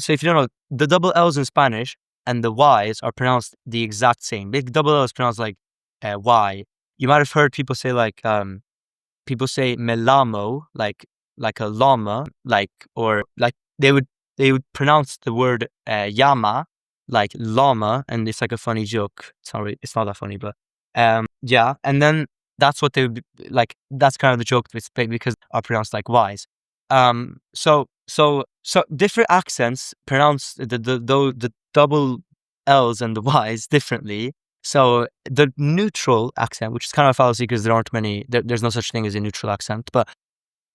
so if you don't know, the double L's in Spanish and the Y's are pronounced the exact same. The double L is pronounced like Y. You might have heard people say like people say me llamo, like a llama, like, or like they would pronounce the word llama like llama, and it's like a funny joke. It's not that funny, but yeah, and then that's what they would be, like. That's kind of the joke because are pronounced like Y's. So different accents pronounce the double L's and the Y's differently. So the neutral accent, which is kind of a fallacy because there aren't many, there's no such thing as a neutral accent, but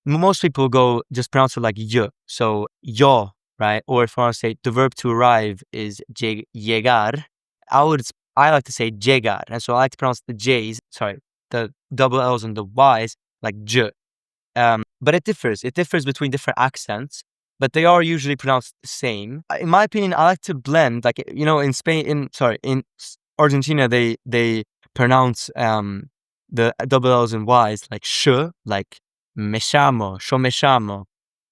most people just pronounce it like y. So yo, right? Or if I want to say the verb to arrive is llegar, I like to say llegar, and so I like to pronounce the double L's and the Y's like j. But it differs. It differs between different accents, but they are usually pronounced the same. In my opinion, I like to blend, like, you know, in Argentina, they pronounce the double L's and Y's like sh, like me llamo, yo me llamo.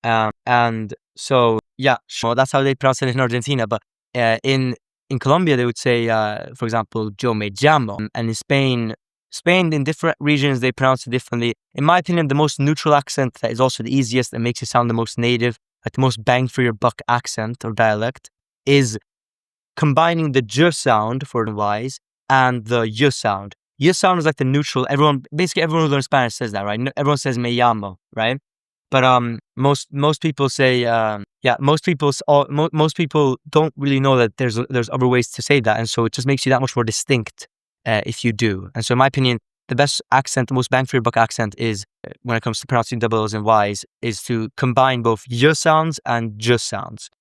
And so, yeah, that's how they pronounce it in Argentina. But in Colombia, they would say, for example, yo me llamo. And in Spain, in different regions, they pronounce it differently. In my opinion, the most neutral accent that is also the easiest and makes it sound the most native, like the most bang for your buck accent or dialect, is combining the j sound for the Y's and the y sound. Y sound is like the neutral. Basically everyone who learns Spanish says that, right? Everyone says me llamo, right? But most people say most people don't really know that there's other ways to say that, and so it just makes you that much more distinct if you do. And so in my opinion, the best accent, the most bang for your buck accent is, when it comes to pronouncing double L's and Y's, is to combine both y sounds and j sounds.